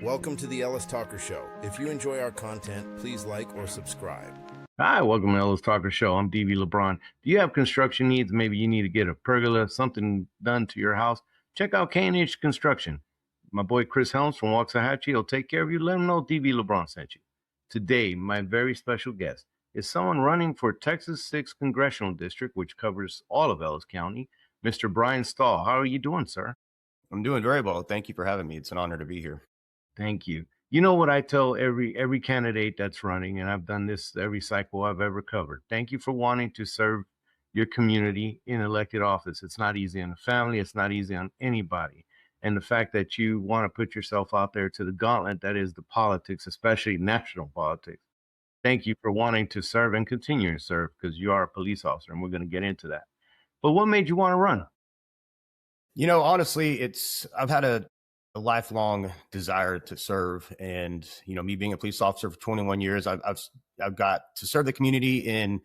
Welcome to the Ellis Talker Show. If you enjoy our content, please like or subscribe. Hi, welcome to Ellis Talker Show. I'm DV LeBron. Do you have construction needs? Maybe you need to get a pergola, something done to your house? Check out K&H Construction. My boy Chris Helms from Waxahachie will take care of you. Let him know DV LeBron sent you. Today, my very special guest is someone running for Texas 6th Congressional District, which covers all of Ellis County, Mr. Brian Stahl. How are you doing, sir? I'm doing very well. Thank you for having me. It's an honor to be here. Thank you. You know what I tell every candidate that's running, and I've done this every cycle I've ever covered. Thank you for wanting to serve your community in elected office. It's not easy on the family. It's not easy on anybody. And the fact that you want to put yourself out there to the gauntlet, that is the politics, especially national politics. Thank you for wanting to serve and continue to serve, because you are a police officer, and we're going to get into that. But what made you want to run? You know, honestly, I've had a lifelong desire to serve, and me being a police officer for 21 years, I've got to serve the community in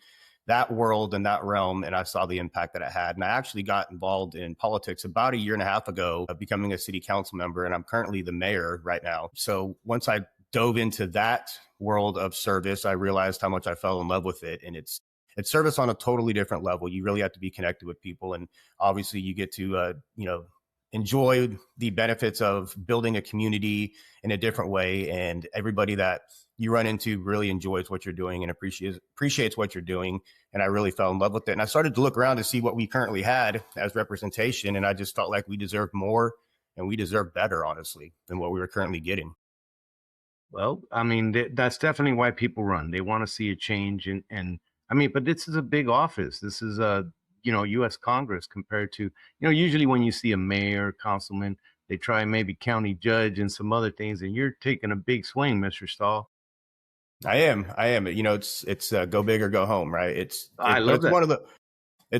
that world and that realm, and I saw the impact that it had. And I actually got involved in politics about a year and a half ago, becoming a city council member, and I'm currently the mayor right now. So once I dove into that world of service, I realized how much I fell in love with it, and it's service on a totally different level. You really have to be connected with people, and obviously you get to enjoy the benefits of building a community in a different way. And everybody that you run into really enjoys what you're doing and appreciates what you're doing. And I really fell in love with it. And I started to look around to see what we currently had as representation. And I just felt like we deserved more, and we deserve better, honestly, than what we were currently getting. Well, I mean, that's definitely why people run. They want to see a change. And I mean, but this is a big office. This is a U.S. Congress compared to, usually when you see a mayor, councilman, they try maybe county judge and some other things, and you're taking a big swing, Mr. Stahl. I am. It's go big or go home, right? It's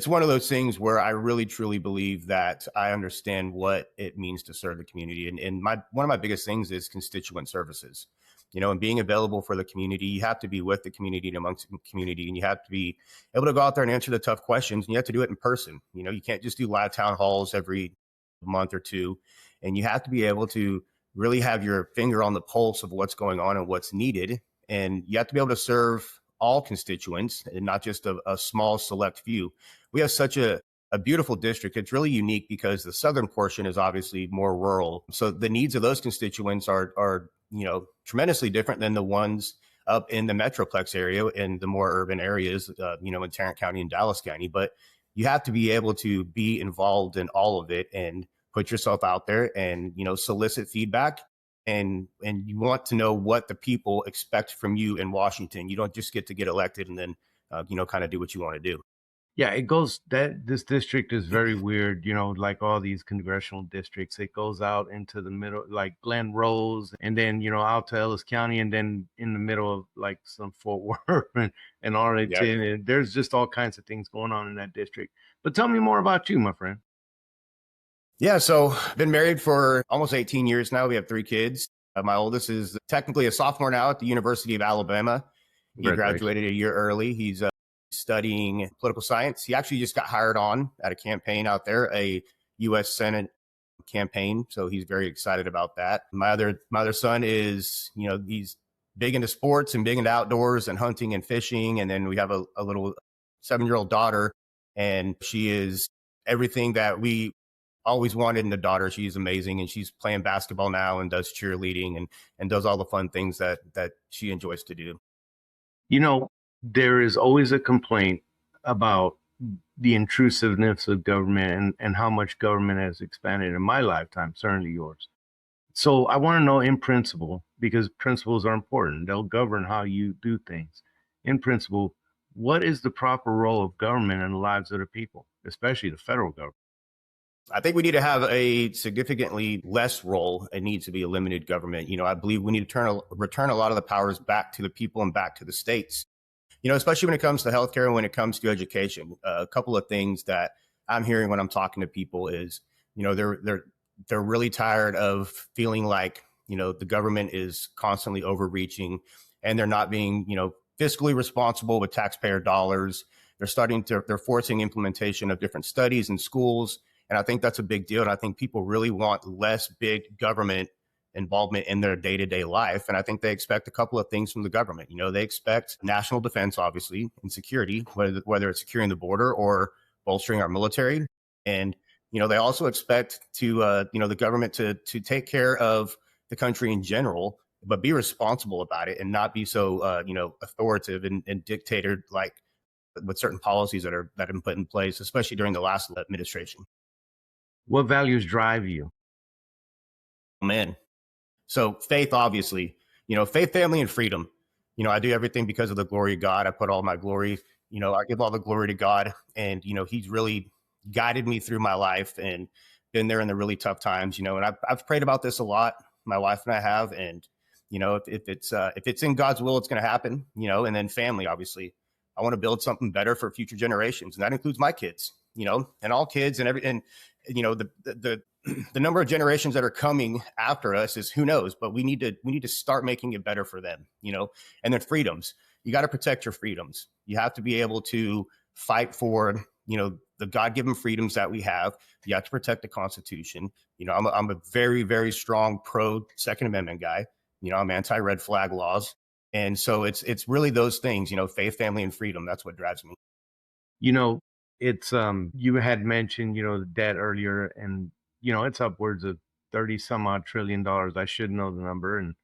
one of those things where I really truly believe that I understand what it means to serve the community, and one of my biggest things is constituent services. And being available for the community. You have to be with the community and amongst the community, and you have to be able to go out there and answer the tough questions, and you have to do it in person. You can't just do live town halls every month or two, and you have to be able to really have your finger on the pulse of what's going on and what's needed. And you have to be able to serve all constituents and not just a small select few. We have such a beautiful district. It's really unique because the southern portion is obviously more rural. So the needs of those constituents are tremendously different than the ones up in the Metroplex area and the more urban areas, in Tarrant County and Dallas County. But you have to be able to be involved in all of it and put yourself out there and, solicit feedback. And you want to know what the people expect from you in Washington. You don't just get elected and then, kind of do what you want to do. Yeah, this district is very weird, like all these congressional districts. It goes out into the middle, like Glen Rose, and then, out to Ellis County, and then in the middle of like some Fort Worth and Arlington. Yep. And there's just all kinds of things going on in that district. But tell me more about you, my friend. Yeah, so been married for almost 18 years now. We have 3 kids. My oldest is technically a sophomore now at the University of Alabama. He graduated a year early. He's studying political science. He actually just got hired on at a campaign out there, a U.S. Senate campaign. So he's very excited about that. My other son is, he's big into sports and big into outdoors and hunting and fishing. And then we have a little 7-year-old daughter, and she is everything that we always wanted in a daughter. She's amazing, and she's playing basketball now and does cheerleading and does all the fun things that she enjoys to do. There is always a complaint about the intrusiveness of government and how much government has expanded in my lifetime, certainly yours. So I want to know in principle, because principles are important. They'll govern how you do things. In principle, what is the proper role of government in the lives of the people, especially the federal government? I think we need to have a significantly less role. It needs to be a limited government. I believe we need to return a lot of the powers back to the people and back to the states. Especially when it comes to healthcare and when it comes to education. A couple of things that I'm hearing when I'm talking to people is, they're really tired of feeling like, the government is constantly overreaching and they're not being, fiscally responsible with taxpayer dollars. They're forcing implementation of different studies in schools. And I think that's a big deal. And I think people really want less big government involvement in their day-to-day life. And I think they expect a couple of things from the government. They expect national defense, obviously, and security, whether it's securing the border or bolstering our military. And, they also expect to, the government to take care of the country in general, but be responsible about it and not be so, authoritative and dictator like with certain policies that have been put in place, especially during the last administration. What values drive you? Man. So faith, obviously, faith, family, and freedom. I do everything because of the glory of God. I put all my glory, I give all the glory to God. And, He's really guided me through my life and been there in the really tough times, and I've prayed about this a lot. My wife and I have. And, if it's in God's will, it's going to happen, and then family, obviously. I want to build something better for future generations. And that includes my kids, and all kids and the number of generations that are coming after us is who knows, but we need to start making it better for them, and then freedoms. You got to protect your freedoms. You have to be able to fight for, the God-given freedoms that we have. You have to protect the Constitution. I'm a very, very strong pro Second Amendment guy. I'm anti-red flag laws. And so it's really those things, faith, family, and freedom. That's what drives me. It's you had mentioned, the debt earlier, and it's upwards of 30 some odd $1 trillion. I should know the number, and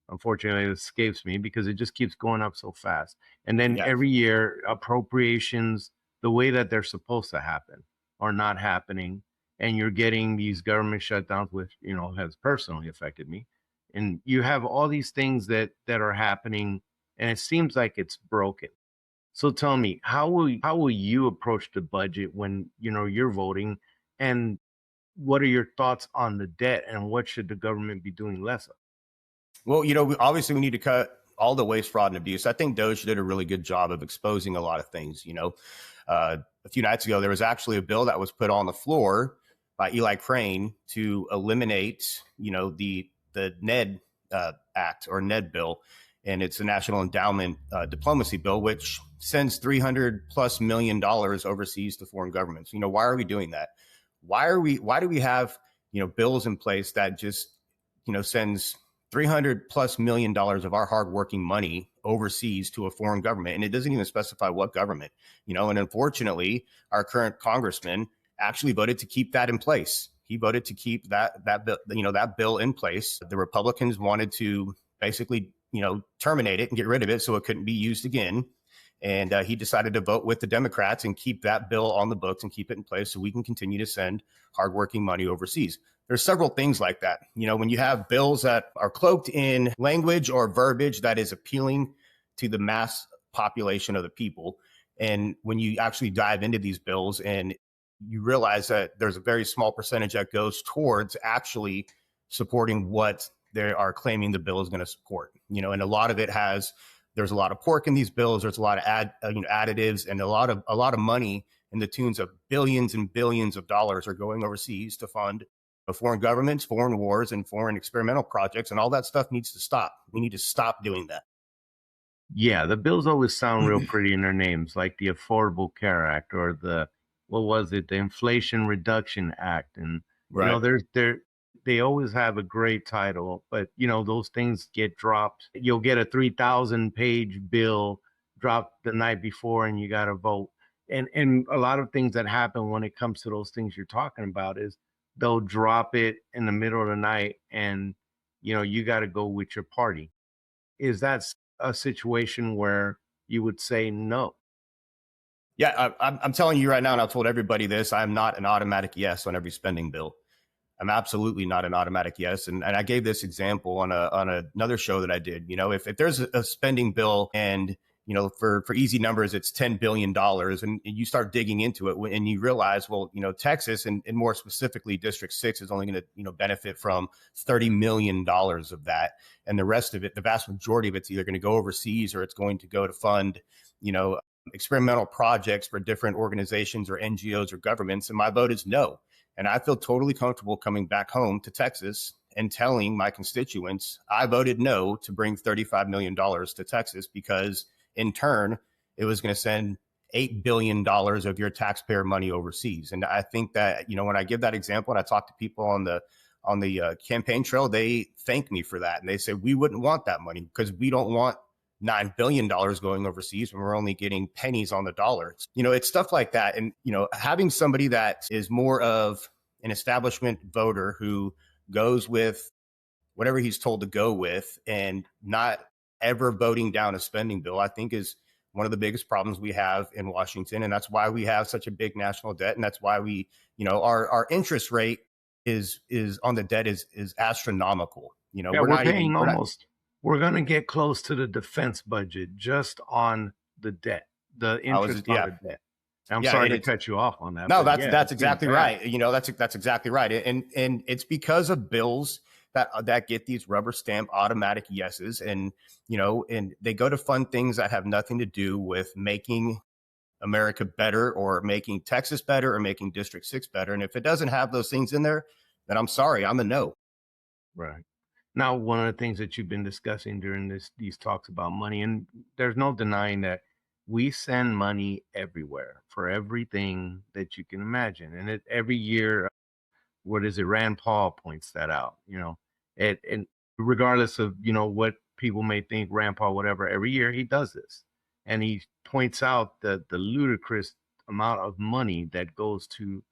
unfortunately it escapes me because it just keeps going up so fast. And then every year appropriations, the way that they're supposed to happen, are not happening, and you're getting these government shutdowns, which has personally affected me. And you have all these things that are happening, and it seems like it's broken. So tell me, how will you approach the budget when you're voting, and what are your thoughts on the debt, and what should the government be doing less of? Well, obviously we need to cut all the waste, fraud, and abuse. I think DOJ did a really good job of exposing a lot of things. A few nights ago, there was actually a bill that was put on the floor by Eli Crane to eliminate, the NED Act or NED bill. And it's a National Endowment Diplomacy Bill, which sends $300+ million overseas to foreign governments. Why are we doing that? Why do we have, bills in place that just, sends $300+ million of our hardworking money overseas to a foreign government? And it doesn't even specify what government, and unfortunately, our current congressman actually voted to keep that in place. He voted to keep that bill, that bill in place. The Republicans wanted to basically, terminate it and get rid of it so it couldn't be used again. And he decided to vote with the Democrats and keep that bill on the books and keep it in place so we can continue to send hardworking money overseas. There's several things like that. When you have bills that are cloaked in language or verbiage that is appealing to the mass population of the people, and when you actually dive into these bills and you realize that there's a very small percentage that goes towards actually supporting what they are claiming the bill is going to support, and a lot of it there's a lot of pork in these bills. There's a lot of additives, and a lot of money in the tunes of billions and billions of dollars are going overseas to fund foreign governments, foreign wars, and foreign experimental projects. And all that stuff needs to stop. We need to stop doing that. Yeah, the bills always sound real pretty in their names, like the Affordable Care Act or the Inflation Reduction Act. And, they always have a great title, but, those things get dropped. You'll get a 3,000-page bill dropped the night before, and you got to vote. And a lot of things that happen when it comes to those things you're talking about is they'll drop it in the middle of the night, and, you got to go with your party. Is that a situation where you would say no? Yeah, I'm telling you right now, and I've told everybody this, I'm not an automatic yes on every spending bill. I'm absolutely not an automatic yes. And I gave this example on another show that I did. If there's a spending bill and, for easy numbers, it's $10 billion, and you start digging into it and you realize, well, Texas and more specifically District 6 is only going to, benefit from $30 million of that. And the rest of it, the vast majority of it's either going to go overseas or it's going to go to fund, experimental projects for different organizations or NGOs or governments. And my vote is no. And I feel totally comfortable coming back home to Texas and telling my constituents I voted no to bring $35 million to Texas because in turn, it was going to send $8 billion of your taxpayer money overseas. And I think that, when I give that example and I talk to people on on the campaign trail, they thank me for that. And they say, we wouldn't want that money because we don't want $9 billion going overseas when we're only getting pennies on the dollar. It's stuff like that. And, having somebody that is more of an establishment voter who goes with whatever he's told to go with and not ever voting down a spending bill, I think is one of the biggest problems we have in Washington. And that's why we have such a big national debt. And that's why we, our interest rate is on the debt is astronomical. We're paying almost, we're going to get close to the defense budget just on the debt, the interest on the debt. I'm sorry to cut you off on that. No, that's exactly right. That's exactly right. And it's because of bills that get these rubber stamp automatic yeses, and they go to fund things that have nothing to do with making America better or making Texas better or making District 6 better. And if it doesn't have those things in there, then I'm sorry, I'm a no. Right. Now, one of the things that you've been discussing during these talks about money, and there's no denying that we send money everywhere for everything that you can imagine. And every year, Rand Paul points that out, and regardless of, what people may think, Rand Paul, whatever, every year he does this. And he points out the ludicrous amount of money that goes to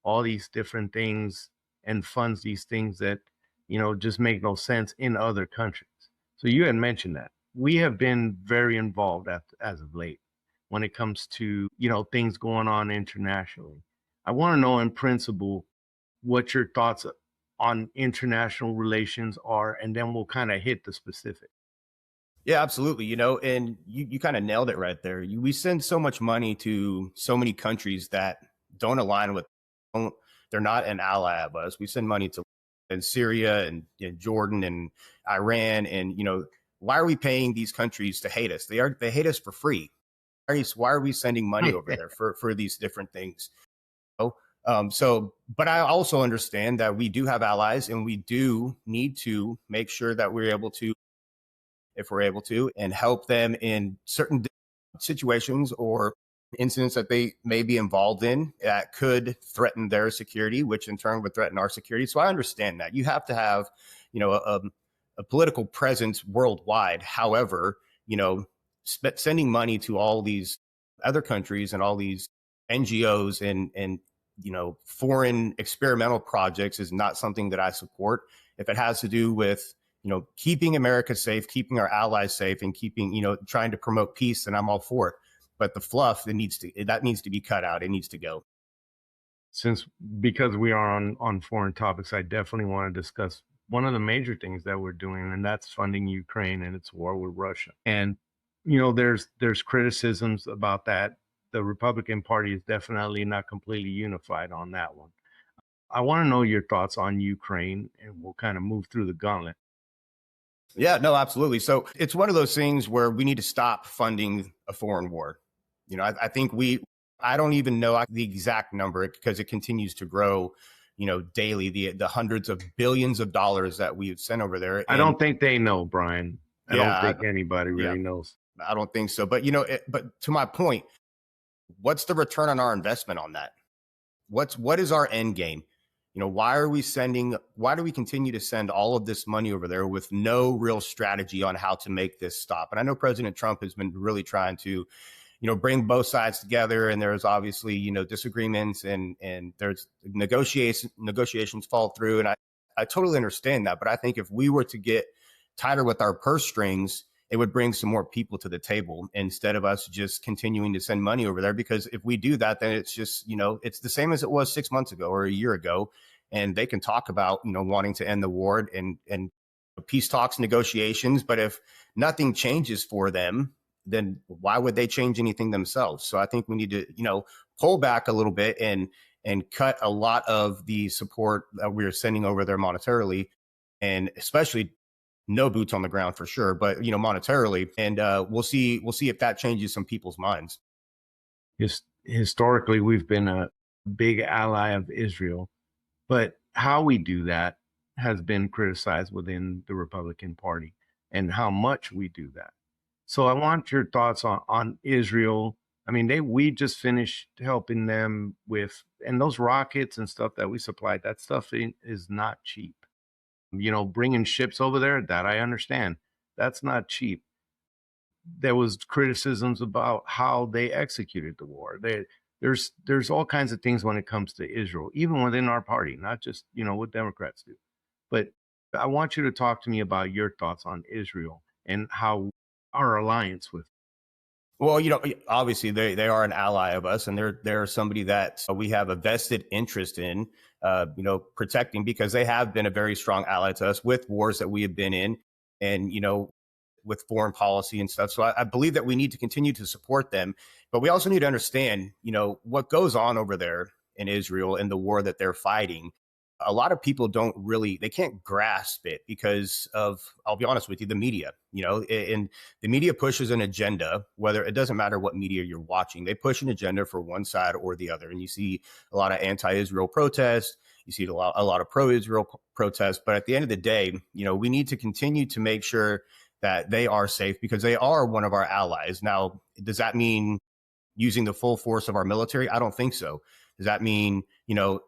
all these different things and funds these things that, just make no sense in other countries. So you had mentioned that. We have been very involved as of late when it comes to, things going on internationally. I want to know in principle what your thoughts on international relations are, and then we'll kind of hit the specific. Yeah, absolutely. And you kind of nailed it right there. We send so much money to so many countries that don't align with, they're not an ally of us. We send money to Syria and Jordan and Iran. And, why are we paying these countries to hate us? They hate us for free. Why are we sending money over there for these different things? But I also understand that we do have allies, and we do need to make sure that we're able to, if we're able to, and help them in certain situations or incidents that they may be involved in that could threaten their security, which in turn would threaten our security. So I understand that you have to have, a political presence worldwide. However, sending money to all these other countries and all these NGOs and foreign experimental projects is not something that I support. If it has to do with, keeping America safe, keeping our allies safe, and keeping, trying to promote peace, then I'm all for it. But the fluff, that needs to be cut out. It needs to go. Because we are on foreign topics, I definitely want to discuss one of the major things that we're doing, and that's funding Ukraine and its war with Russia. And, there's criticisms about that. The Republican Party is definitely not completely unified on that one. I want to know your thoughts on Ukraine, and we'll kind of move through the gauntlet. Yeah, no, absolutely. So it's one of those things where we need to stop funding a foreign war. I think I don't even know the exact number because it continues to grow, daily, the hundreds of billions of dollars that we've sent over there. And I don't think they know, Brian. I don't think anybody really knows. I don't think so. But, but to my point, what's the return on our investment on that? What is our end game? Why do we continue to send all of this money over there with no real strategy on how to make this stop? And I know President Trump has been really trying to, bring both sides together. And there's obviously, disagreements and there's negotiations fall through. And I totally understand that. But I think if we were to get tighter with our purse strings, it would bring some more people to the table instead of us just continuing to send money over there. Because if we do that, then it's just, it's the same as it was 6 months ago or a year ago. And they can talk about, wanting to end the war and peace talks, negotiations. But if nothing changes for them, then why would they change anything themselves? So I think we need to, pull back a little bit and cut a lot of the support that we're sending over there monetarily, and especially no boots on the ground for sure, but monetarily, and we'll see if that changes some people's minds. Historically, we've been a big ally of Israel, but how we do that has been criticized within the Republican Party, and how much we do that. So I want your thoughts on Israel. I mean, we just finished helping them with, and those rockets and stuff that we supplied, that stuff is not cheap. bringing ships over there, that I understand. That's not cheap. There was criticisms about how they executed the war. There's all kinds of things when it comes to Israel, even within our party, not just, what Democrats do. But I want you to talk to me about your thoughts on Israel and how our alliance with. Well, obviously they are an ally of us, and they're somebody that we have a vested interest in, protecting, because they have been a very strong ally to us with wars that we have been in, and with foreign policy and stuff. So I believe that we need to continue to support them, but we also need to understand, what goes on over there in Israel and the war that they're fighting. A lot of people they can't grasp it because of, I'll be honest with you, the media, and the media pushes an agenda, whether it doesn't matter what media you're watching, they push an agenda for one side or the other. And you see a lot of anti-Israel protests, you see a lot of pro-Israel protests. But at the end of the day, we need to continue to make sure that they are safe, because they are one of our allies. Now, does that mean using the full force of our military? I don't think so. Does that mean,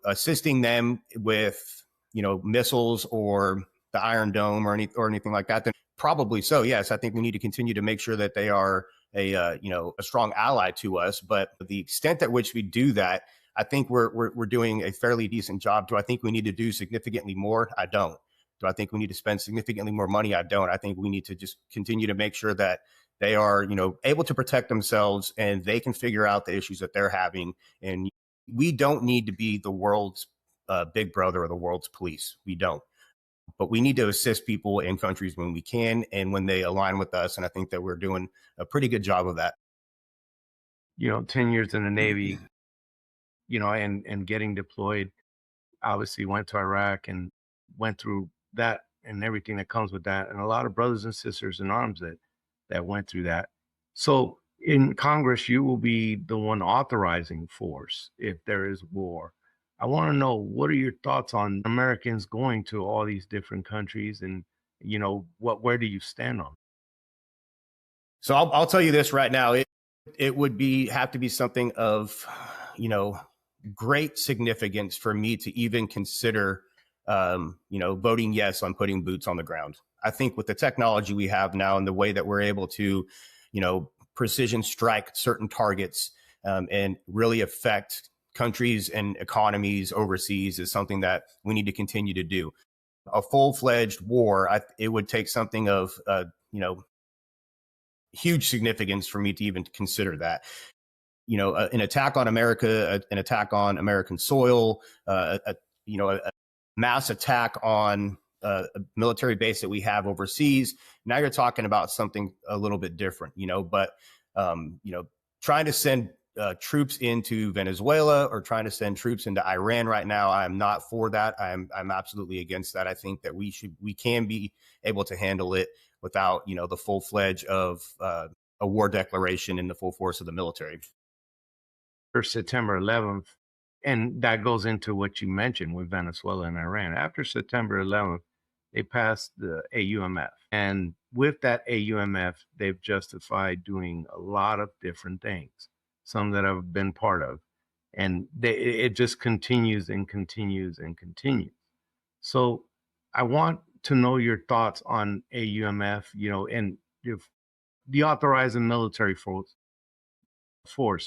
assisting them with, missiles or the Iron Dome or anything like that? Then probably so. Yes, I think we need to continue to make sure that they are a strong ally to us. But the extent at which we do that, I think we're doing a fairly decent job. Do I think we need to do significantly more? I don't. Do I think we need to spend significantly more money? I don't. I think we need to just continue to make sure that they are, able to protect themselves and they can figure out the issues that they're having. And we don't need to be the world's big brother or the world's police. We don't. But we need to assist people in countries when we can and when they align with us. And I think that we're doing a pretty good job of that. 10 years in the Navy, and getting deployed, obviously went to Iraq and went through that and everything that comes with that. And a lot of brothers and sisters in arms that went through that. So in Congress, you will be the one authorizing force if there is war. I want to know, what are your thoughts on Americans going to all these different countries, and where do you stand on? So I'll tell you this right now. It would have to be something of, great significance for me to even consider, voting yes on putting boots on the ground. I think with the technology we have now and the way that we're able to, precision strike certain targets and really affect countries and economies overseas is something that we need to continue to do. A full-fledged war, it would take something of, huge significance for me to even consider that. An attack on America, an attack on American soil, a mass attack on a military base that we have overseas. Now you're talking about something a little bit different, but, trying to send troops into Venezuela or trying to send troops into Iran right now, I'm not for that. I'm absolutely against that. I think that we can be able to handle it without, the full fledged of a war declaration in the full force of the military. For September 11th, and that goes into what you mentioned with Venezuela and Iran. After September 11th, they passed the AUMF. And with that AUMF, they've justified doing a lot of different things, some that I've been part of. And it just continues and continues and continues. So I want to know your thoughts on AUMF, and if the authorizing military force,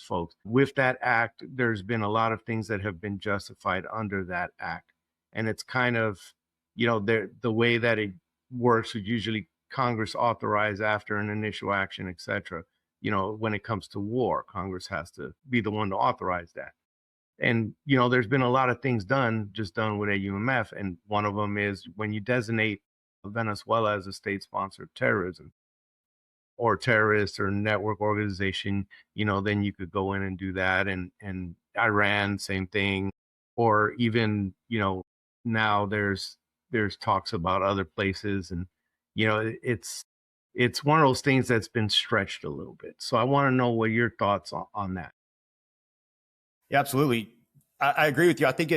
folks. With that act, there's been a lot of things that have been justified under that act. And it's kind of, the way that it works is usually Congress authorize after an initial action, etc. When it comes to war, Congress has to be the one to authorize that. And, there's been a lot of things done with AUMF. And one of them is when you designate Venezuela as a state sponsor of terrorism, or terrorist or network organization, then you could go in and do that. And Iran, same thing. Or even, now there's talks about other places, and, it's one of those things that's been stretched a little bit. So I want to know what your thoughts on that. Yeah, absolutely. I agree with you. I think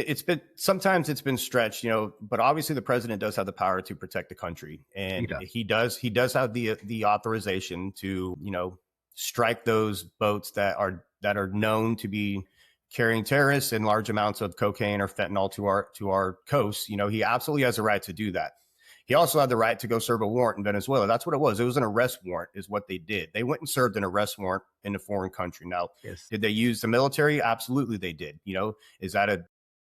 sometimes it's been stretched, but obviously the president does have the power to protect the country, and he does have the authorization to, strike those boats that are known to be carrying terrorists and large amounts of cocaine or fentanyl to our coast. He absolutely has a right to do that. he also had the right to go serve a warrant in Venezuela. That's what it was. It was an arrest warrant is what they did. They went and served an arrest warrant in a foreign country. Now, Yes. Did they use the military? Absolutely they did. Is that a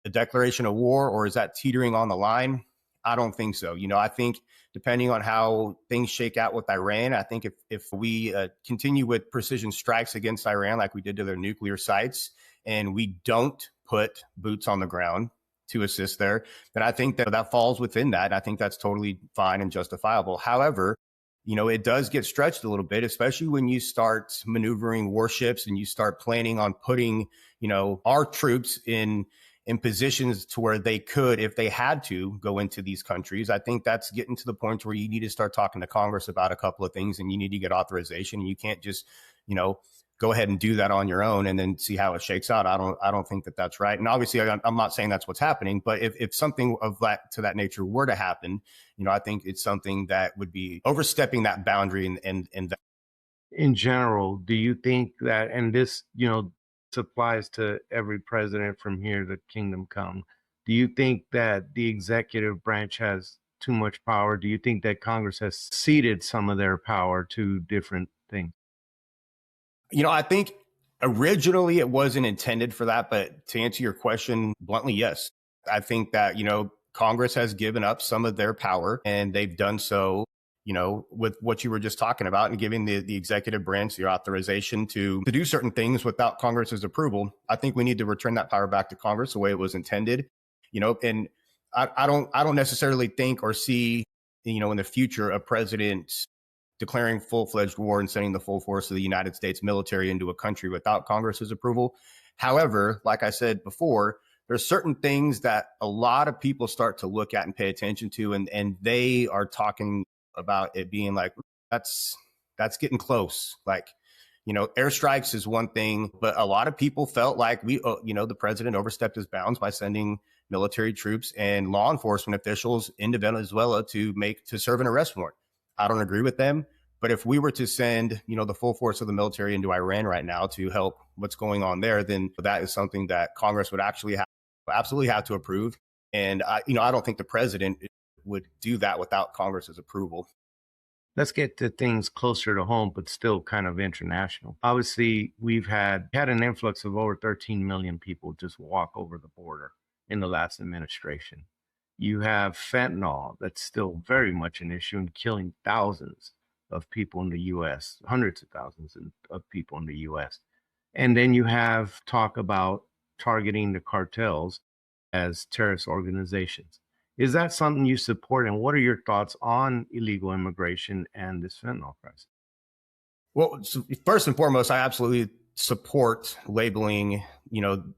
declaration of war, or is that teetering on the line? I don't think so. I think depending on how things shake out with Iran, I think if we continue with precision strikes against Iran like we did to their nuclear sites, and we don't put boots on the ground to assist there, then I think that falls within that. I think that's totally fine and justifiable. However, it does get stretched a little bit, especially when you start maneuvering warships and you start planning on putting, our troops in positions to where they could, if they had to, go into these countries. I think that's getting to the point where you need to start talking to Congress about a couple of things, and you need to get authorization. You can't just, go ahead and do that on your own and then see how it shakes out. I don't think that that's right. And obviously, I'm not saying that's what's happening, but if something of that nature were to happen, I think it's something that would be overstepping that boundary. And in general, do you think that, and this, applies to every president from here to kingdom come, do you think that the executive branch has too much power? Do you think that Congress has ceded some of their power to different things? I think originally it wasn't intended for that, but to answer your question bluntly, yes. I think that, Congress has given up some of their power, and they've done so, with what you were just talking about, and giving the executive branch the authorization to do certain things without Congress's approval. I think we need to return that power back to Congress the way it was intended, and I don't necessarily think or see, in the future, a president declaring full-fledged war and sending the full force of the United States military into a country without Congress's approval. However, like I said before, there's certain things that a lot of people start to look at and pay attention to, and they are talking about it being like, that's getting close. Like, airstrikes is one thing, but a lot of people felt like the president overstepped his bounds by sending military troops and law enforcement officials into Venezuela to serve an arrest warrant. I don't agree with them. But if we were to send, the full force of the military into Iran right now to help what's going on there, then that is something that Congress would absolutely have to approve. And I don't think the president would do that without Congress's approval. Let's get to things closer to home, but still kind of international. Obviously, we've had an influx of over 13 million people just walk over the border in the last administration. You have fentanyl that's still very much an issue and killing thousands of people in the U.S., hundreds of thousands of people in the U.S. And then you have talk about targeting the cartels as terrorist organizations. Is that something you support? And what are your thoughts on illegal immigration and this fentanyl crisis? Well, so first and foremost, I absolutely support labeling,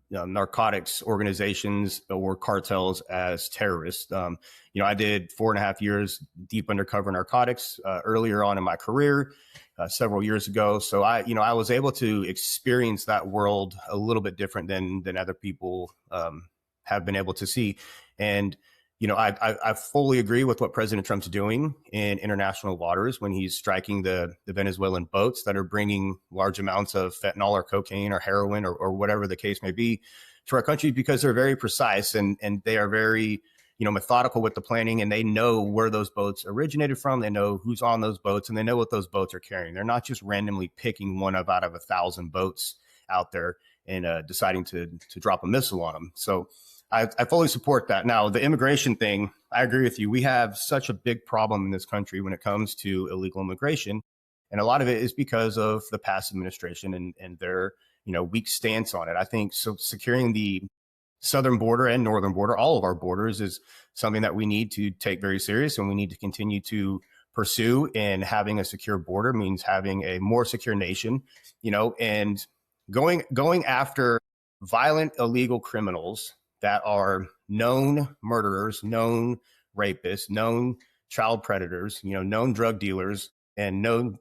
narcotics organizations or cartels as terrorists. I did 4.5 years deep undercover narcotics earlier on in my career, several years ago. So I was able to experience that world a little bit different than other people have been able to see. And I fully agree with what President Trump's doing in international waters when he's striking the Venezuelan boats that are bringing large amounts of fentanyl or cocaine or heroin or whatever the case may be to our country, because they're very precise and they are very, methodical with the planning, and they know where those boats originated from. They know who's on those boats, and they know what those boats are carrying. They're not just randomly picking one out of 1,000 boats out there and deciding to drop a missile on them. So I fully support that. Now, the immigration thing, I agree with you. We have such a big problem in this country when it comes to illegal immigration. And a lot of it is because of the past administration and their, weak stance on it. I think so securing the southern border and northern border, all of our borders, is something that we need to take very serious, and we need to continue to pursue. And having a secure border means having a more secure nation, and going after violent illegal criminals that are known murderers, known rapists, known child predators, known drug dealers, and known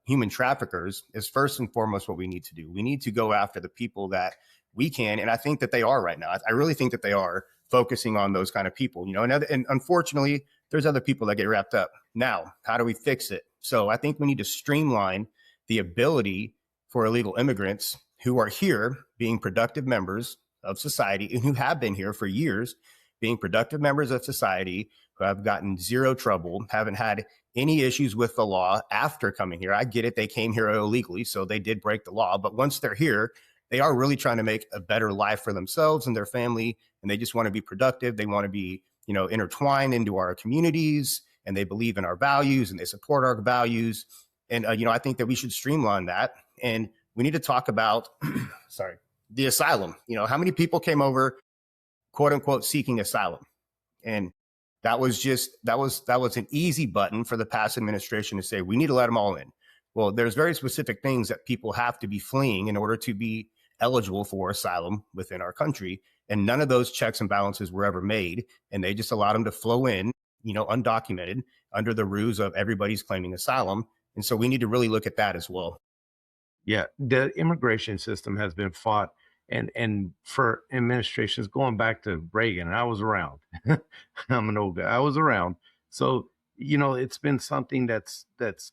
human traffickers is first and foremost what we need to do. We need to go after the people that we can, and I think that they are right now. I really think that they are focusing on those kind of people, and unfortunately, there's other people that get wrapped up. Now, how do we fix it? So I think we need to streamline the ability for illegal immigrants who are here being productive members of society and who have been here for years, being productive members of society, who have gotten zero trouble, haven't had any issues with the law after coming here. I get it. They came here illegally, so they did break the law. But once they're here, they are really trying to make a better life for themselves and their family. And they just want to be productive. They want to be, intertwined into our communities, and they believe in our values and they support our values. And, I think that we should streamline that. And we need to talk about, the asylum. How many people came over, quote unquote, seeking asylum? And that was an easy button for the past administration to say, we need to let them all in. Well, there's very specific things that people have to be fleeing in order to be eligible for asylum within our country. And none of those checks and balances were ever made. And they just allowed them to flow in, undocumented, under the ruse of everybody's claiming asylum. And so we need to really look at that as well. Yeah, the immigration system has been fought and for administrations going back to Reagan. I was around. I'm an old guy. I was around. So, it's been something that's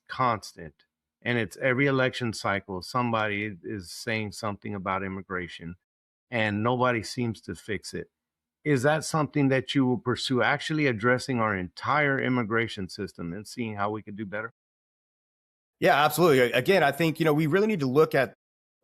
constant. And it's every election cycle, somebody is saying something about immigration and nobody seems to fix it. Is that something that you will pursue, actually addressing our entire immigration system and seeing how we could do better? Yeah, absolutely. Again, I think, we really need to look at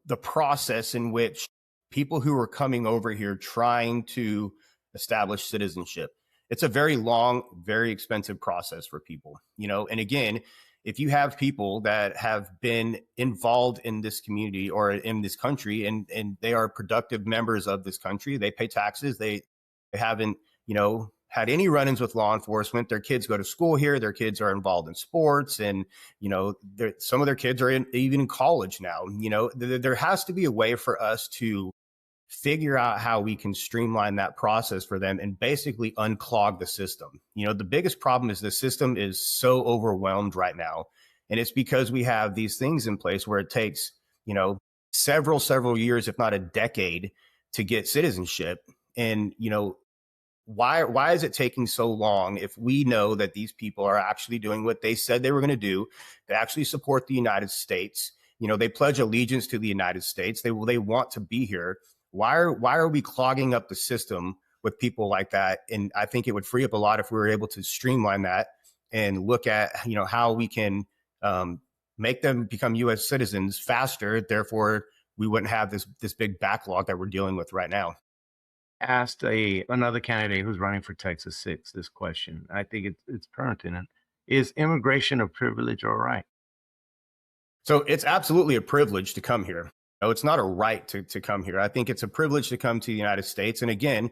the process in which people who are coming over here trying to establish citizenship. It's a very long, very expensive process for people, and again, if you have people that have been involved in this community or in this country and they are productive members of this country, they pay taxes, they haven't, had any run-ins with law enforcement. Their kids go to school here. Their kids are involved in sports, and some of their kids are even in college now. There has to be a way for us to figure out how we can streamline that process for them and basically unclog the system. The biggest problem is the system is so overwhelmed right now, and it's because we have these things in place where it takes several years, if not a decade, to get citizenship. And why is it taking so long if we know that these people are actually doing what they said they were going to do? They actually support the United States. They pledge allegiance to the United States. They want to be here. Why are we clogging up the system with people like that? And I think it would free up a lot if we were able to streamline that and look at, how we can make them become U.S. citizens faster. Therefore, we wouldn't have this big backlog that we're dealing with right now. Asked another candidate who's running for Texas 6 this question. I think it's pertinent. Is immigration a privilege or a right? So it's absolutely a privilege to come here. It's not a right to come here. I think it's a privilege to come to the United States. And again,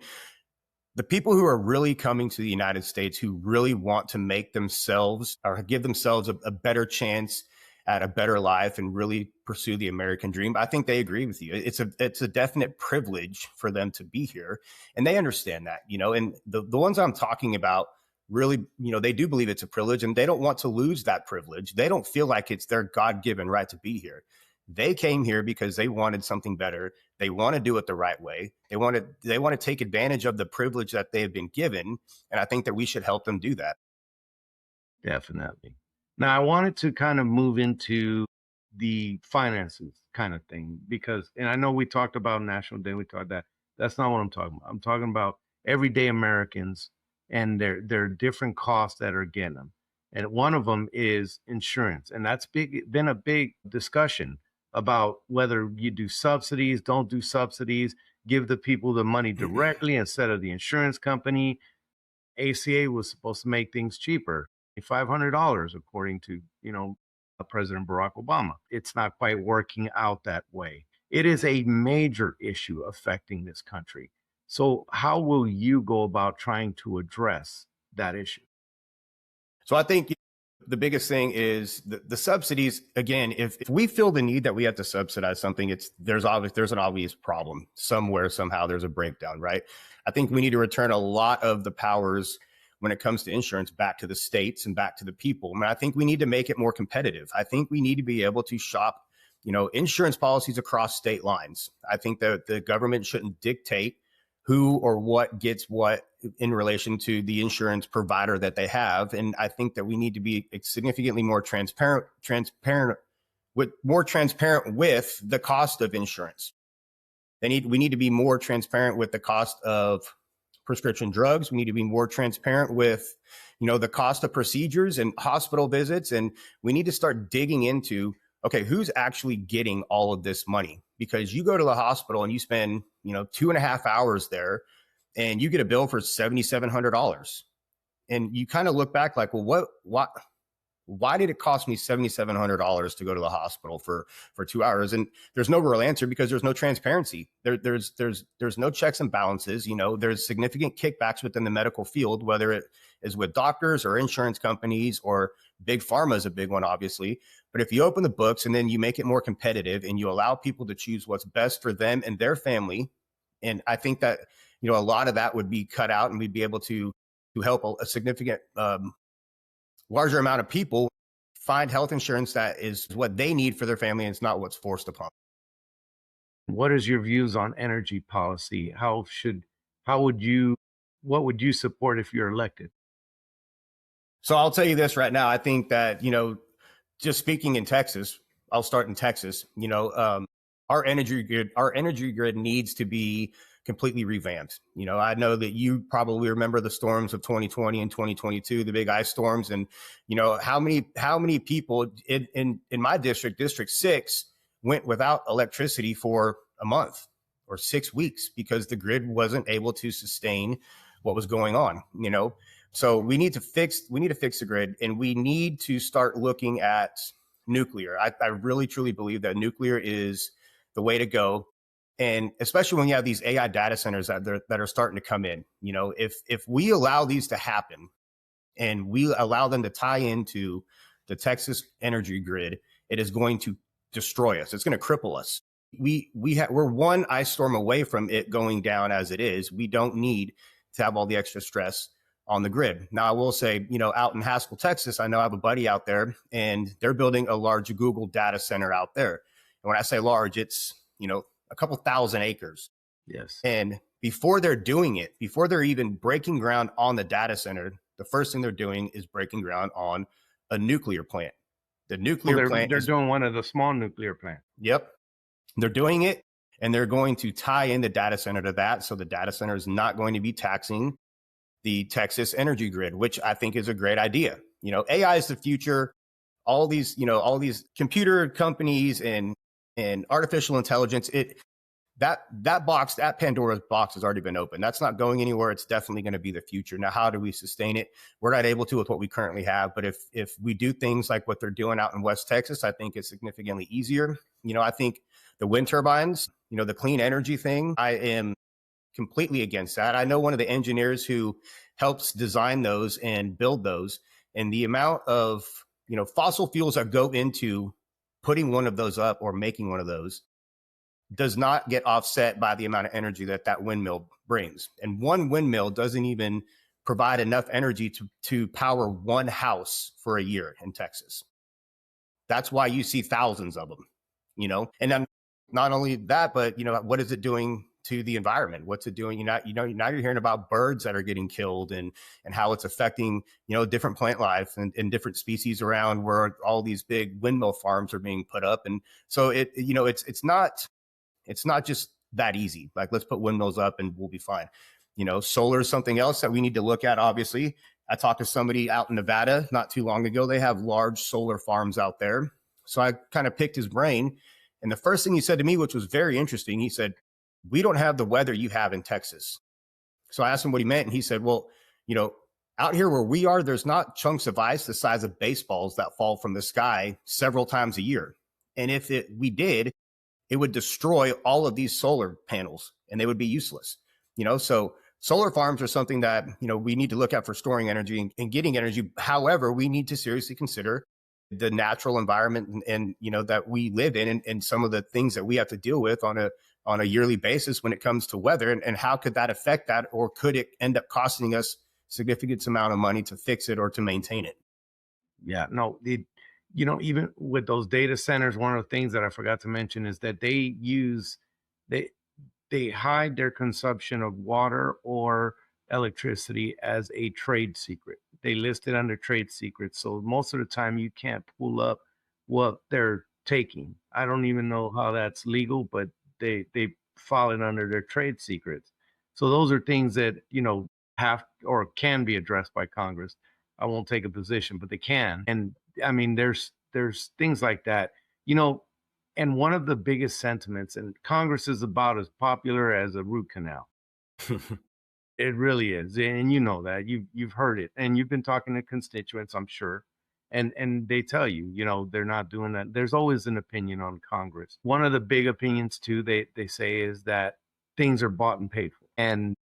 the people who are really coming to the United States, who really want to make themselves or give themselves a better chance at a better life and really pursue the American dream, I think they agree with you. It's a definite privilege for them to be here. And they understand that, and the ones I'm talking about really, they do believe it's a privilege and they don't want to lose that privilege. They don't feel like it's their God-given right to be here. They came here because they wanted something better. They want to do it the right way. They want to take advantage of the privilege that they have been given. And I think that we should help them do that. Definitely. Now, I wanted to kind of move into the finances kind of thing because, and I know we talked about National Day, we talked that. That's not what I'm talking about. I'm talking about everyday Americans and their different costs that are getting them. And one of them is insurance. And that's been a big discussion about whether you do subsidies, don't do subsidies, give the people the money directly instead of the insurance company. ACA was supposed to make things cheaper. $500, according to, President Barack Obama. It's not quite working out that way. It is a major issue affecting this country. So how will you go about trying to address that issue? So I think the biggest thing is the subsidies. Again, if we feel the need that we have to subsidize something, there's an obvious problem somewhere, somehow there's a breakdown, right? I think we need to return a lot of the powers when it comes to insurance back to the states and back to the people. I think we need to make it more competitive. I think we need to be able to shop, insurance policies across state lines. I think that the government shouldn't dictate who or what gets what in relation to the insurance provider that they have. And I think that we need to be significantly more transparent with the cost of insurance. We need to be more transparent with the cost of prescription drugs. We need to be more transparent with, the cost of procedures and hospital visits. And we need to start digging into, okay, who's actually getting all of this money? Because you go to the hospital and you spend, 2.5 hours there and you get a bill for $7,700. And you kind of look back like, well, why did it cost me $7,700 to go to the hospital for 2 hours? And there's no real answer because there's no transparency. There's no checks and balances. There's significant kickbacks within the medical field, whether it is with doctors or insurance companies, or big pharma is a big one, obviously. But if you open the books and then you make it more competitive and you allow people to choose what's best for them and their family, and I think that, a lot of that would be cut out, and we'd be able to help a significant larger amount of people find health insurance that is what they need for their family, and it's not what's forced upon them. What is your views on energy policy? What would you support if you're elected? So I'll tell you this right now. I think that, just speaking in Texas, I'll start in Texas, our energy grid needs to be completely revamped. I know that you probably remember the storms of 2020 and 2022, the big ice storms. And, how many people in my district, District 6, went without electricity for a month or 6 weeks because the grid wasn't able to sustain what was going on, So we need to fix the grid, and we need to start looking at nuclear. I really, truly believe that nuclear is the way to go. And especially when you have these AI data centers that are starting to come in, if we allow these to happen and we allow them to tie into the Texas energy grid, it is going to destroy us. It's going to cripple us. We're one ice storm away from it going down as it is. We don't need to have all the extra stress on the grid. Now, I will say, out in Haskell, Texas, I know I have a buddy out there, and they're building a large Google data center out there. And when I say large, it's, a couple thousand acres. Yes. And before they're doing it, before they're even breaking ground on the data center, the first thing they're doing is breaking ground on a nuclear plant. The nuclear plant. They're doing one of the small nuclear plants. Yep. They're doing it, and they're going to tie in the data center to that. So the data center is not going to be taxing the Texas energy grid, which I think is a great idea. AI is the future. All these computer companies and artificial intelligence, that Pandora's box has already been opened. That's not going anywhere. It's definitely going to be the future. Now, how do we sustain it? We're not able to with what we currently have. But if we do things like what they're doing out in West Texas, I think it's significantly easier. I think the wind turbines, the clean energy thing, I am completely against that. I know one of the engineers who helps design those and build those, and the amount of, fossil fuels that go into putting one of those up or making one of those does not get offset by the amount of energy that windmill brings. And one windmill doesn't even provide enough energy to power one house for a year in Texas. That's why you see thousands of them, and then not only that, but, what is it doing to the environment? What's it doing? Now you're hearing about birds that are getting killed and how it's affecting, different plant life and different species around where all these big windmill farms are being put up. And so it's not just that easy. Like, let's put windmills up and we'll be fine. Solar is something else that we need to look at. Obviously, I talked to somebody out in Nevada not too long ago. They have large solar farms out there. So I kind of picked his brain. And the first thing he said to me, which was very interesting, he said, "We don't have the weather you have in Texas." So I asked him what he meant. And he said, well, out here where we are, there's not chunks of ice the size of baseballs that fall from the sky several times a year. And if we did, it would destroy all of these solar panels and they would be useless. So solar farms are something that, we need to look at for storing energy and getting energy. However, we need to seriously consider the natural environment and that we live in and some of the things that we have to deal with on a yearly basis when it comes to weather, and how could that affect that, or could it end up costing us significant amount of money to fix it or to maintain it? Yeah, no, even with those data centers, one of the things that I forgot to mention is that they hide their consumption of water or electricity as a trade secret. They list it under trade secrets. So most of the time you can't pull up what they're taking. I don't even know how that's legal, but they file it under their trade secrets. So those are things that, have or can be addressed by Congress. I won't take a position, but they can. And I mean, there's things like that, you know, and one of the biggest sentiments, and Congress is about as popular as a root canal. It really is. And you know that. You've heard it. And you've been talking to constituents, I'm sure. And they tell you, they're not doing that. There's always an opinion on Congress. One of the big opinions too, they say, is that things are bought and paid for. And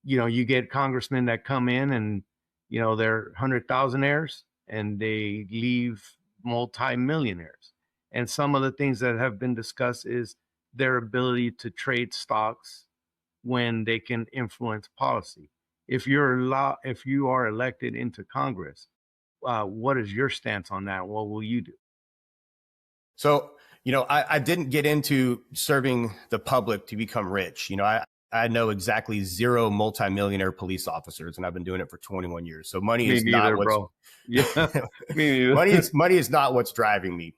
you get congressmen that come in and they're 100,000aires and they leave multi-millionaires. And some of the things that have been discussed is their ability to trade stocks when they can influence policy. If you are elected into Congress, what is your stance on that? What will you do? So, I didn't get into serving the public to become rich. I know exactly 0 multimillionaire police officers, and I've been doing it for 21 years. So money is not what's, bro. Yeah, money is not what's driving me.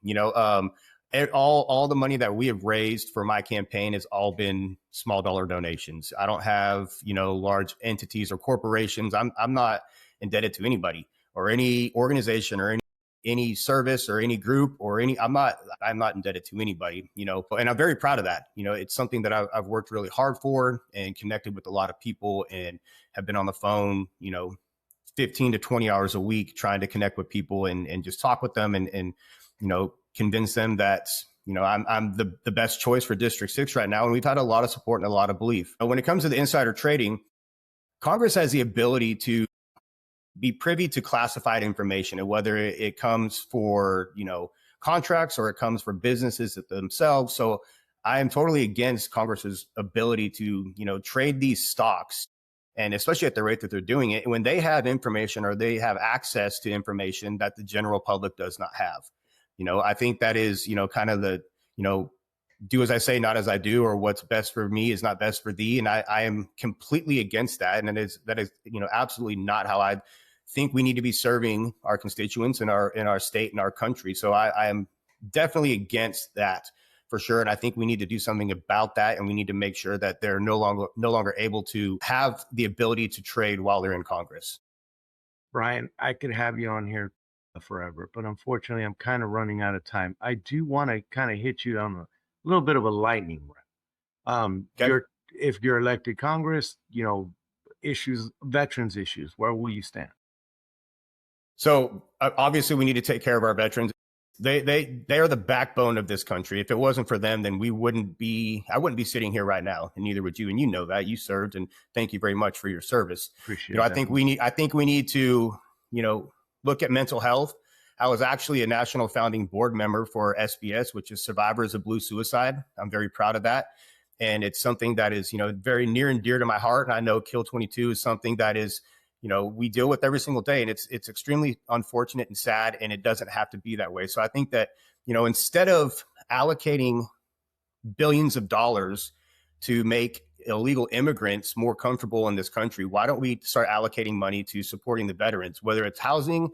All the money that we have raised for my campaign has all been small dollar donations. I don't have, large entities or corporations. I'm not indebted to anybody or any organization or any service or any group or I'm not indebted to anybody, and I'm very proud of that. It's something that I've worked really hard for and connected with a lot of people and have been on the phone, 15 to 20 hours a week trying to connect with people and just talk with them and convince them that, I'm the best choice for District 6 right now. And we've had a lot of support and a lot of belief. But when it comes to the insider trading, Congress has the ability to be privy to classified information, and whether it comes for, contracts or it comes for businesses themselves. So I am totally against Congress's ability to, trade these stocks, and especially at the rate that they're doing it, when they have information or they have access to information that the general public does not have. I think that is, kind of the, do as I say, not as I do, or what's best for me is not best for thee. And I am completely against that. And that is, absolutely not how I think we need to be serving our constituents in our state and our country. So I am definitely against that for sure. And I think we need to do something about that. And we need to make sure that they're no longer able to have the ability to trade while they're in Congress. Brian, I could have you on here forever, but unfortunately I'm kind of running out of time. I do want to kind of hit you on a little bit of a lightning round. Okay. If you're elected Congress, veterans issues, where will you stand? So obviously we need to take care of our veterans. They are the backbone of this country. If it wasn't for them, then I wouldn't be sitting here right now, and neither would you. And you know that. You served, and thank you very much for your service. Appreciate it. I think we need to, look at mental health. I was actually a national founding board member for SBS, which is Survivors of Blue Suicide. I'm very proud of that. And it's something that is, very near and dear to my heart. And I know Kill 22 is something that is, we deal with every single day, and it's extremely unfortunate and sad, and it doesn't have to be that way. So I think that, instead of allocating billions of dollars to make illegal immigrants more comfortable in this country, why don't we start allocating money to supporting the veterans, whether it's housing,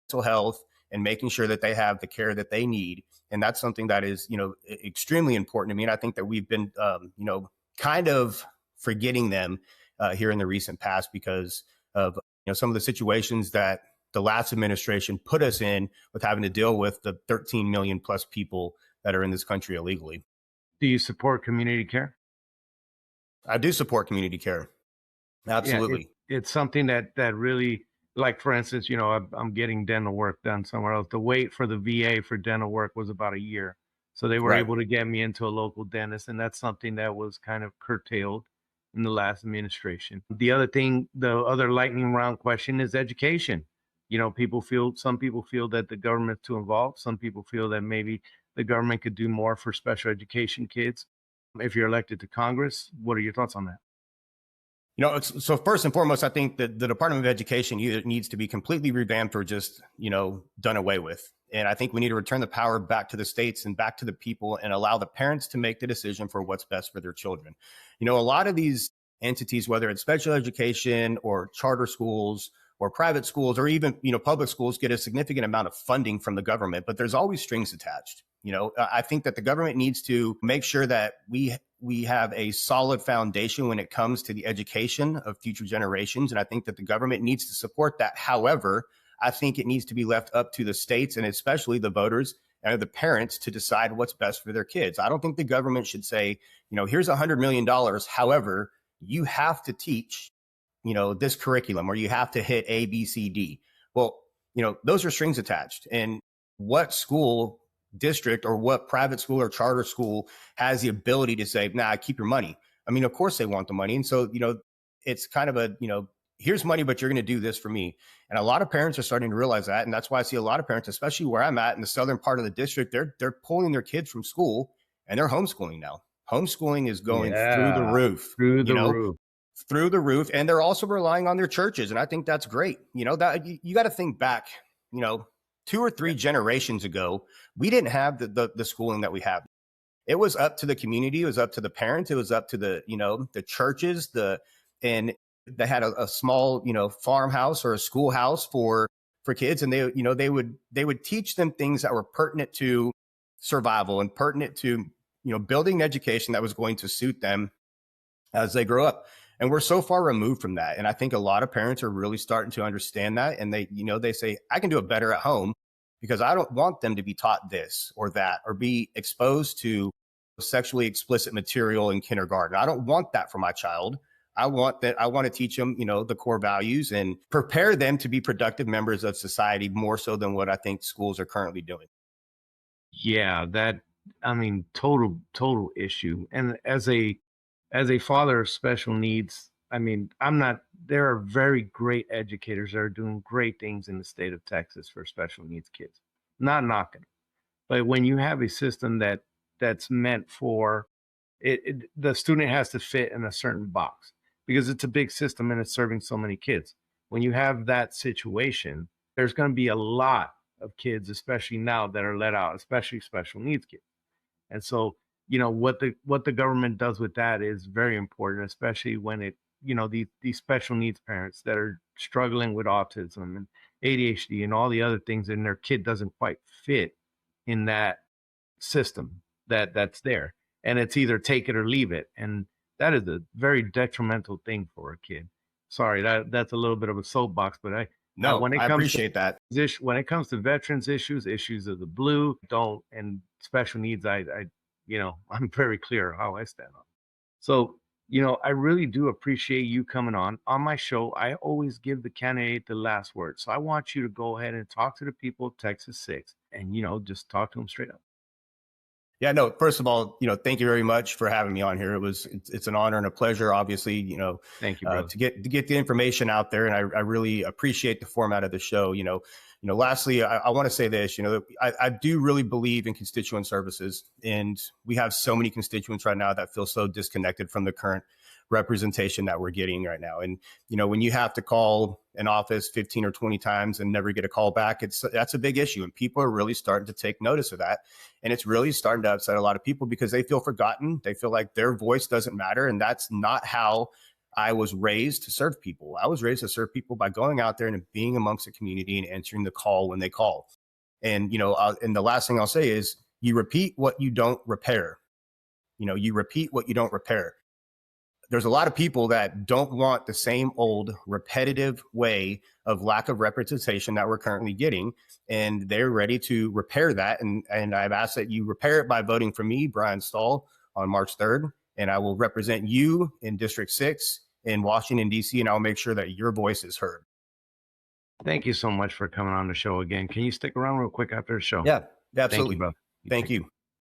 mental health, and making sure that they have the care that they need. And that's something that is, extremely important to me. And I think that we've been, kind of forgetting them here in the recent past because of some of the situations that the last administration put us in with having to deal with the 13 million plus people that are in this country illegally. Do you support community care? I do support community care. Absolutely. Yeah, it's something that really, like, for instance, I'm getting dental work done somewhere else. The wait for the VA for dental work was about a year. So they were able to get me into a local dentist. And that's something that was kind of curtailed in the last administration. The other lightning round question is education. Some people feel that the government's too involved. Some people feel that maybe the government could do more for special education kids. If you're elected to Congress, what are your thoughts on that? So first and foremost, I think that the Department of Education either needs to be completely revamped or just, done away with. And I think we need to return the power back to the states and back to the people and allow the parents to make the decision for what's best for their children. A lot of these entities, whether it's special education or charter schools or private schools or even, public schools, get a significant amount of funding from the government, but there's always strings attached. I think that the government needs to make sure that we have a solid foundation when it comes to the education of future generations. And I think that the government needs to support that. However, I think it needs to be left up to the states and especially the voters and the parents to decide what's best for their kids. I don't think the government should say, here's $100 million. However, you have to teach, this curriculum, or you have to hit A, B, C, D. Well, those are strings attached. And what school district or what private school or charter school has the ability to say, nah, keep your money? I mean, of course they want the money. And so, it's kind of a, here's money, but you're going to do this for me. And a lot of parents are starting to realize that. And that's why I see a lot of parents, especially where I'm at in the southern part of the district, they're pulling their kids from school and they're homeschooling now. Homeschooling is going through the roof. Through the roof. And they're also relying on their churches. And I think that's great. That you got to think back, 2 or 3 generations ago, we didn't have the schooling that we have. It was up to the community. It was up to the parents. It was up to the churches, and they had a small, farmhouse or a schoolhouse for kids. And they would teach them things that were pertinent to survival and pertinent to, building an education that was going to suit them as they grow up. And we're so far removed from that. And I think a lot of parents are really starting to understand that. And they say, I can do it better at home because I don't want them to be taught this or that, or be exposed to sexually explicit material in kindergarten. I don't want that for my child. I want to teach them, the core values and prepare them to be productive members of society more so than what I think schools are currently doing. Yeah, total issue. And as a father of special needs, there are very great educators that are doing great things in the state of Texas for special needs kids. Not knocking it. But when you have a system that's meant for it, the student has to fit in a certain box because it's a big system and it's serving so many kids. When you have that situation, there's going to be a lot of kids, especially now, that are let out, especially special needs kids. And so, what the government does with that is very important, especially when these special needs parents that are struggling with autism and ADHD and all the other things, and their kid doesn't quite fit in that system that's there. And it's either take it or leave it. And that is a very detrimental thing for a kid. Sorry, that's a little bit of a soapbox, but I appreciate that. When it comes to veterans issues of the blue, and special needs, I'm very clear how I stand on it. So, I really do appreciate you coming on my show. I always give the candidate the last word. So I want you to go ahead and talk to the people of Texas 6 and, just talk to them straight up. Yeah, no, first of all, thank you very much for having me on here. It's an honor and a pleasure, obviously, thank you, brother. To get the information out there. And I really appreciate the format of the show. Lastly, I want to say this, I do really believe in constituent services, and we have so many constituents right now that feel so disconnected from the current representation that we're getting right now. And, when you have to call an office 15 or 20 times and never get a call back, that's a big issue. And people are really starting to take notice of that. And it's really starting to upset a lot of people because they feel forgotten. They feel like their voice doesn't matter. And that's not how I was raised to serve people. I was raised to serve people by going out there and being amongst the community and answering the call when they call. And, and the last thing I'll say is you repeat what you don't repair. You repeat what you don't repair. There's a lot of people that don't want the same old repetitive way of lack of representation that we're currently getting. And they're ready to repair that. And I've asked that you repair it by voting for me, Brian Stahl, on March 3rd. And I will represent you in District 6 in Washington, D.C., and I'll make sure that your voice is heard. Thank you so much for coming on the show again. Can you stick around real quick after the show? Yeah, absolutely. Thank you, bro. Thank you.